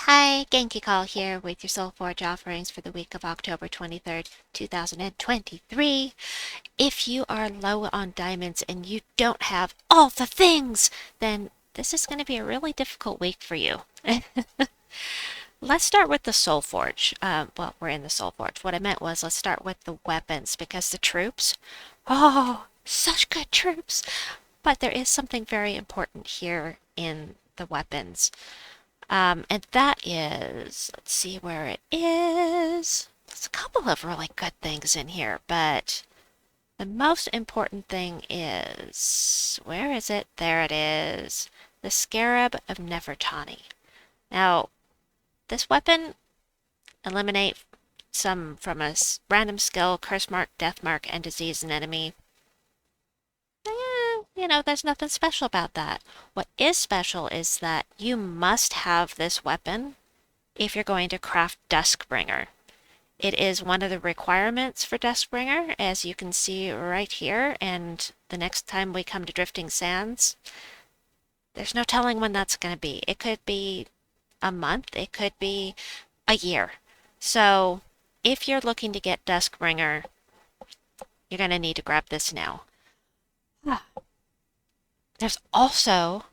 Hi, Genki Call here with your Soulforge offerings for the week of October 23rd, 2023. If you are low on diamonds and you don't have all the things, then this is going to be a really difficult week for you. Let's start with the Soulforge. Well, we're in the Soulforge. What I meant was let's start with the weapons because the troops, oh, such good troops. But there is something very important here in the weapons. And that is, let's see where it is. There's a couple of really good things in here, but the most important thing is, where is it? There it is. The Scarab of Nefertani. Now, this weapon, eliminate some from a random skill, curse mark, death mark, and disease an enemy. There's nothing special about that. What is special is that you must have this weapon if you're going to craft Duskbringer. It is one of the requirements for Duskbringer, as you can see right here, and the next time we come to Drifting Sands, there's no telling when that's going to be. It could be a month, it could be a year. So if you're looking to get Duskbringer, you're going to need to grab this now. There's also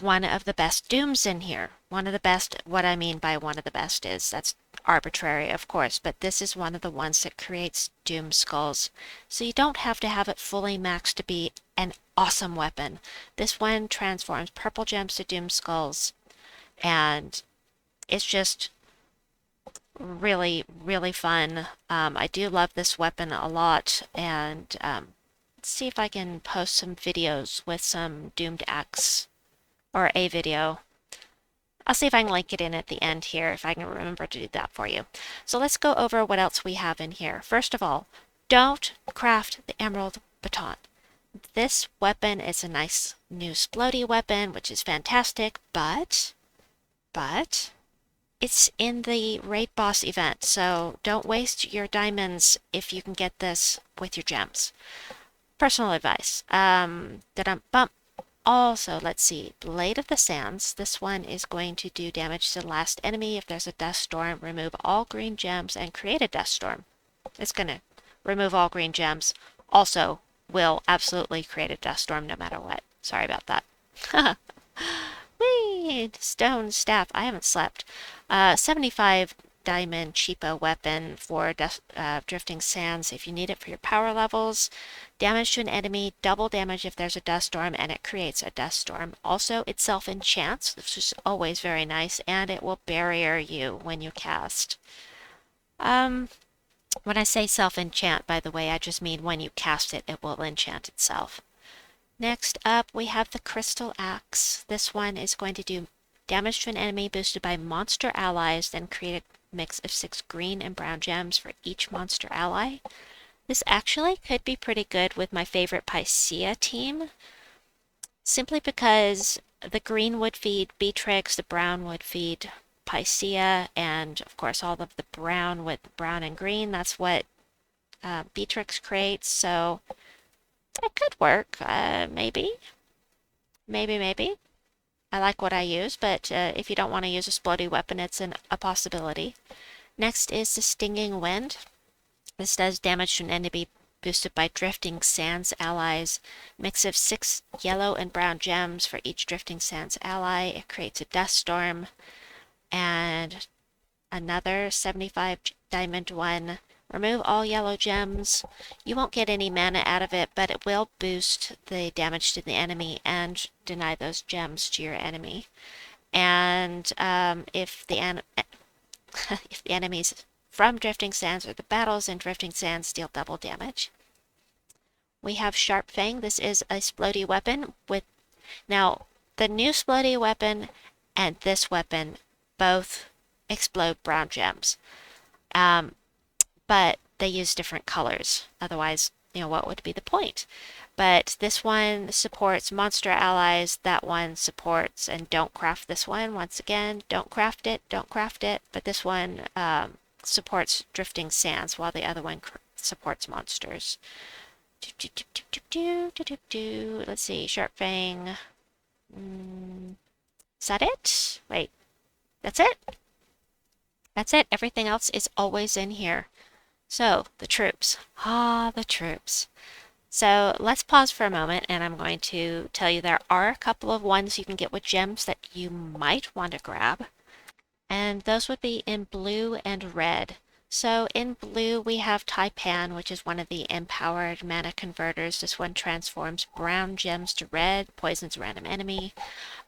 one of the best dooms in here. One of the best, what I mean by one of the best is, that's arbitrary, of course, but this is one of the ones that creates doom skulls. So you don't have to have it fully maxed to be an awesome weapon. This one transforms purple gems to doom skulls, and it's just really, really fun. I do love this weapon a lot, and let's see if I can post some videos with some doomed axe, or a video. I'll see if I can link it in at the end here, if I can remember to do that for you. So let's go over what else we have in here. First of all, don't craft the Emerald Baton. This weapon is a nice new splody weapon, which is fantastic, but it's in the raid boss event, so don't waste your diamonds if you can get this with your gems. Personal advice. Bump. Also, let's see, Blade of the Sands. This one is going to do damage to the last enemy. If there's a dust storm, remove all green gems and create a dust storm. It's going to remove all green gems. Also, will absolutely create a dust storm no matter what. Sorry about that. Whee! Stone staff. I haven't slept. 75 diamond cheapo weapon for drifting sands if you need it for your power levels. Damage to an enemy, double damage if there's a dust storm, and it creates a dust storm. Also, it self-enchants, which is always very nice, and it will barrier you when you cast. When I say self-enchant, by the way, I just mean when you cast it, it will enchant itself. Next up, we have the Crystal Axe. This one is going to do damage to an enemy boosted by monster allies, then create a mix of 6 green and brown gems for each monster ally. This actually could be pretty good with my favorite Pycea team, simply because the green would feed Beatrix, the brown would feed Pycea, and of course all of the brown with brown and green, that's what Beatrix creates, so it could work, maybe. I like what I use, but if you don't want to use a splody weapon, it's a possibility. Next is the Stinging Wind. This does damage to an enemy boosted by Drifting Sands allies. Mix of 6 yellow and brown gems for each Drifting Sands ally. It creates a dust storm. And another 75 diamond one. Remove all yellow gems. You won't get any mana out of it, but it will boost the damage to the enemy and deny those gems to your enemy. And if the enemies from Drifting Sands or the battles in Drifting Sands deal double damage. We have Sharp Fang. This is a splody weapon with, now the new splody weapon and this weapon both explode brown gems. But they use different colors. Otherwise, what would be the point? But this one supports monster allies, that one supports, and don't craft this one. Once again, don't craft it. But this one supports Drifting Sands, while the other one supports monsters. Let's see, Sharp Fang. Is that it? Wait, that's it? That's it. Everything else is always in here. So, the troops. Ah, the troops. So let's pause for a moment and I'm going to tell you there are a couple of ones you can get with gems that you might want to grab. And those would be in blue and red. So in blue we have Taipan, which is one of the empowered mana converters. This one transforms brown gems to red, poisons a random enemy.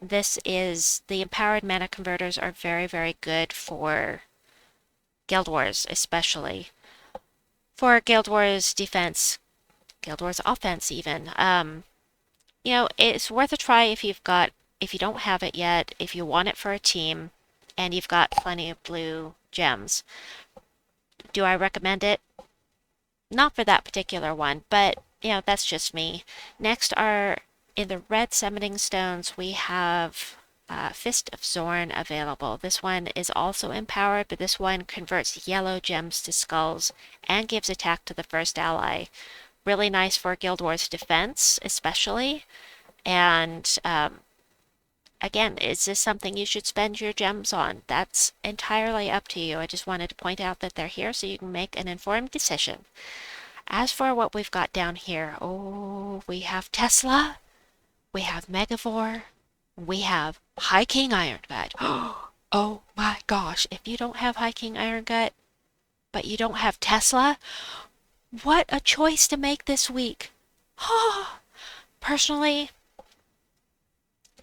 This is, the empowered mana converters are very, very good for Guild Wars, especially. For Guild Wars defense, Guild Wars offense even. You know, it's worth a try if if you don't have it yet, if you want it for a team, and you've got plenty of blue gems. Do I recommend it? Not for that particular one, but, you know, that's just me. Next are, in the red summoning stones, we have Fist of Zorn available. This one is also empowered, but this one converts yellow gems to skulls and gives attack to the first ally. Really nice for Guild Wars defense, especially. And again, is this something you should spend your gems on? That's entirely up to you. I just wanted to point out that they're here so you can make an informed decision. As for what we've got down here, oh, we have Tesla, we have Megavore, we have High King Irongut. Oh my gosh, if you don't have High King Irongut, but you don't have Tesla, what a choice to make this week. Personally,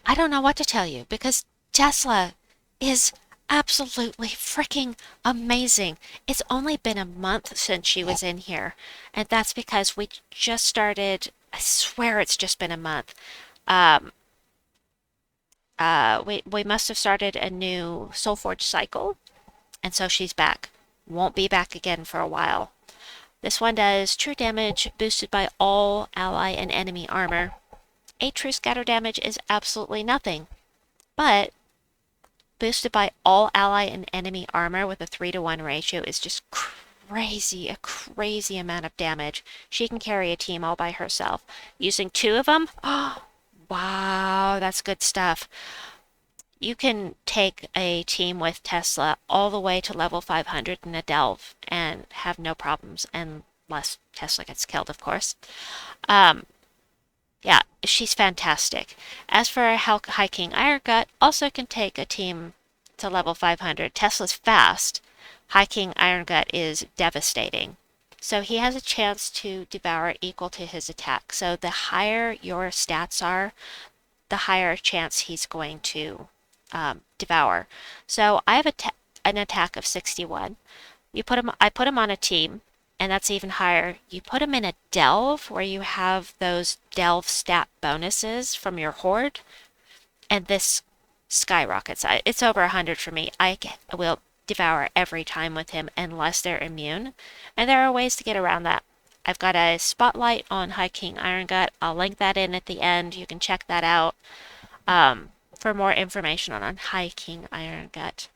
I don't know what to tell you because Tesla is absolutely freaking amazing. It's only been a month since she was in here, and that's because we just started. I swear it's just been a month. Um, we must have started a new Soulforge cycle, and so she's back. Won't be back again for a while. This one does true damage boosted by all ally and enemy armor. 8 true scatter damage is absolutely nothing, but boosted by all ally and enemy armor with a 3-to-1 ratio is just crazy, a crazy amount of damage. She can carry a team all by herself. Using 2 of them, oh, wow, that's good stuff. You can take a team with Tesla all the way to level 500 in a delve and have no problems, unless Tesla gets killed, of course. Yeah, she's fantastic. As for High King Irongut, also can take a team to level 500. Tesla's fast. High King Irongut is devastating. So he has a chance to devour equal to his attack. So the higher your stats are, the higher chance he's going to devour. So I have an attack of 61. I put him on a team, and that's even higher. You put him in a delve where you have those delve stat bonuses from your horde, and this skyrockets. It's over 100 for me. I will devour every time with him unless they're immune, and there are ways to get around that. I've got a spotlight on High King Irongut. I'll link that in at the end. You can check that out for more information on High King Irongut.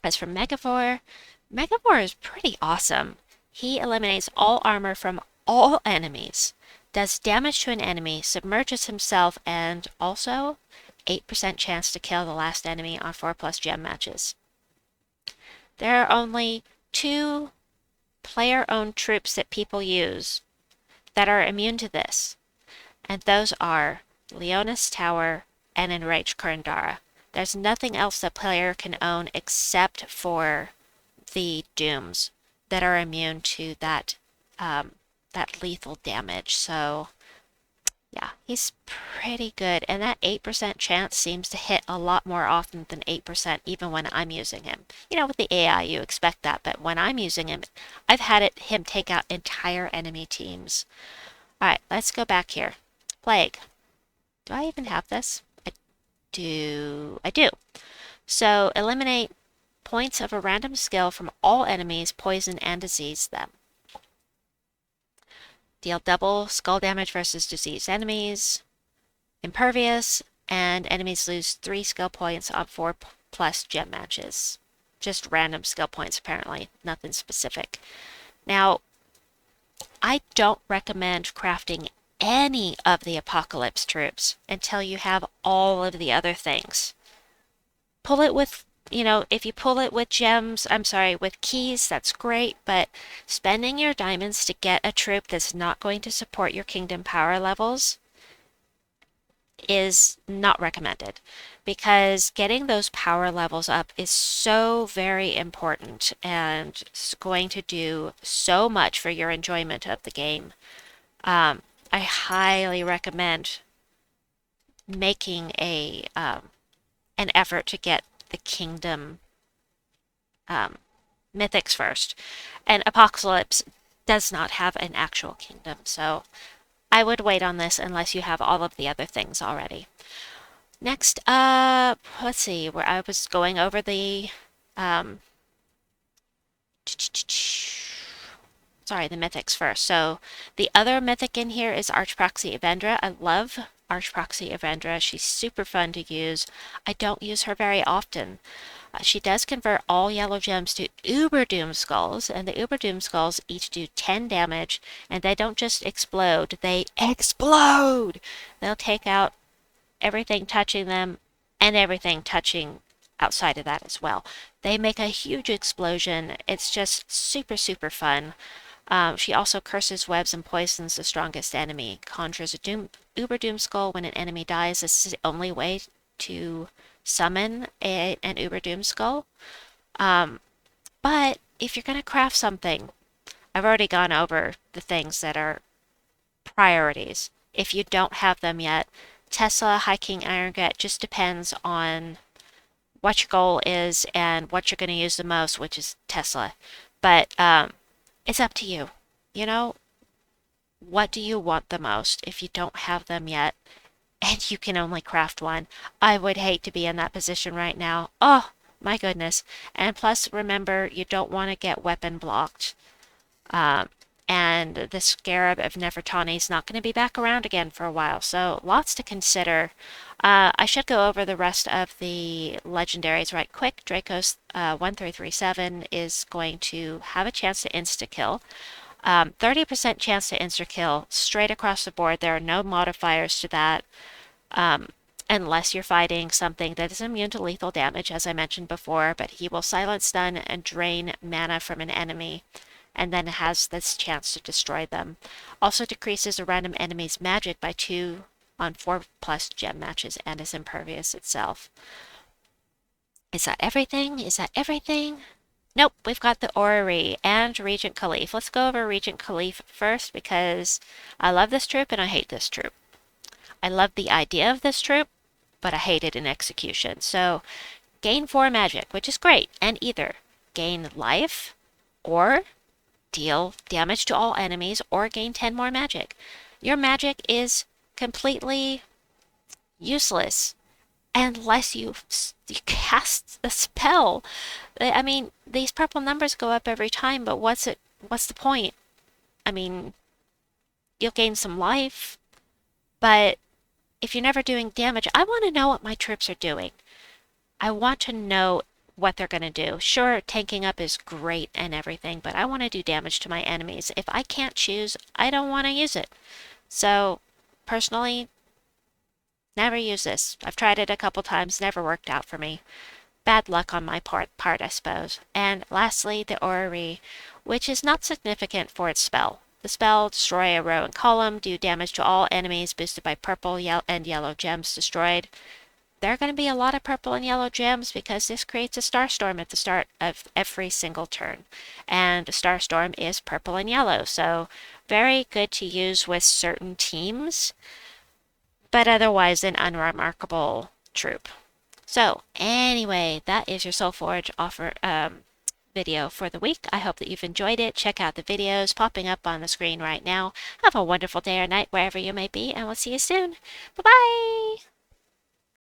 As for Megavore, Megavore is pretty awesome. He eliminates all armor from all enemies, does damage to an enemy, submerges himself, and also 8% chance to kill the last enemy on 4+ gem matches. There are only 2 player-owned troops that people use that are immune to this, and those are Leonis Tower and Enraged Kurandara. There's nothing else the player can own except for the Dooms that are immune to that lethal damage. So yeah, he's pretty good, and that 8% chance seems to hit a lot more often than 8% even when I'm using him. You know, with the AI you expect that, but when I'm using him, I've had him take out entire enemy teams. Alright, let's go back here. Plague. Do I even have this? I do. So eliminate points of a random skill from all enemies, poison and disease them. Deal double skull damage versus diseased enemies. Impervious, and enemies lose 3 skill points on 4+ gem matches. Just random skill points, apparently. Nothing specific. Now, I don't recommend crafting any of the Apocalypse troops until you have all of the other things. Pull it with You know, if you pull it with gems, I'm sorry, with keys, that's great, but spending your diamonds to get a troop that's not going to support your kingdom power levels is not recommended, because getting those power levels up is so very important and it's going to do so much for your enjoyment of the game. I highly recommend making a an effort to get the kingdom mythics first. And Apocalypse does not have an actual kingdom, so I would wait on this unless you have all of the other things already. Next up, let's see, where I was going over the um, sorry, the mythics first. So the other mythic in here is Archproxy Yvendra. I love Archproxy Yvendra. She's super fun to use. I don't use her very often. She does convert all yellow gems to Uber Doom Skulls, and the Uber Doom Skulls each do 10 damage, and they don't just explode, they explode! They'll take out everything touching them and everything touching outside of that as well. They make a huge explosion. It's just super, super fun. She also curses, webs, and poisons the strongest enemy. Conjures a Uber Doom Skull when an enemy dies. This is the only way to summon an Uber Doom Skull. But if you're going to craft something, I've already gone over the things that are priorities. If you don't have them yet, Tesla, High King, Irongut just depends on what your goal is and what you're going to use the most, which is Tesla. But it's up to you. You know, what do you want the most if you don't have them yet and you can only craft one? I would hate to be in that position right now. Oh, my goodness. And plus, remember, you don't want to get weapon blocked. And the Scarab of Nefertani is not going to be back around again for a while, so lots to consider. I should go over the rest of the legendaries right quick. Draco's 1337 is going to have a chance to insta-kill. 30% chance to insta-kill straight across the board. There are no modifiers to that. Unless you're fighting something that is immune to lethal damage, as I mentioned before, but he will silence, stun, and drain mana from an enemy, and then has this chance to destroy them. Also decreases a random enemy's magic by 2 on 4+ gem matches and is impervious itself. Is that everything? Is that everything? Nope, we've got the Orrery and Regent Khalif. Let's go over Regent Khalif first because I love this troop and I hate this troop. I love the idea of this troop, but I hate it in execution. So gain 4 magic, which is great, and either gain life or deal damage to all enemies or gain 10 more magic. Your magic is completely useless unless you cast a spell. I mean, these purple numbers go up every time, but what's the point? I mean, you'll gain some life, but if you're never doing damage, I want to know what my troops are doing. I want to know what they're going to do. Sure, tanking up is great and everything, but I want to do damage to my enemies. If I can't choose, I don't want to use it. So, personally, never use this. I've tried it a couple times, never worked out for me. Bad luck on my part, I suppose. And lastly, the Orrery, which is not significant for its spell. The spell, destroy a row and column, do damage to all enemies, boosted by purple and yellow gems destroyed. There are going to be a lot of purple and yellow gems because this creates a Starstorm at the start of every single turn. And a Starstorm is purple and yellow, so very good to use with certain teams, but otherwise an unremarkable troop. So anyway, that is your Soulforge offer video for the week. I hope that you've enjoyed it. Check out the videos popping up on the screen right now. Have a wonderful day or night wherever you may be, and we'll see you soon. Bye-bye!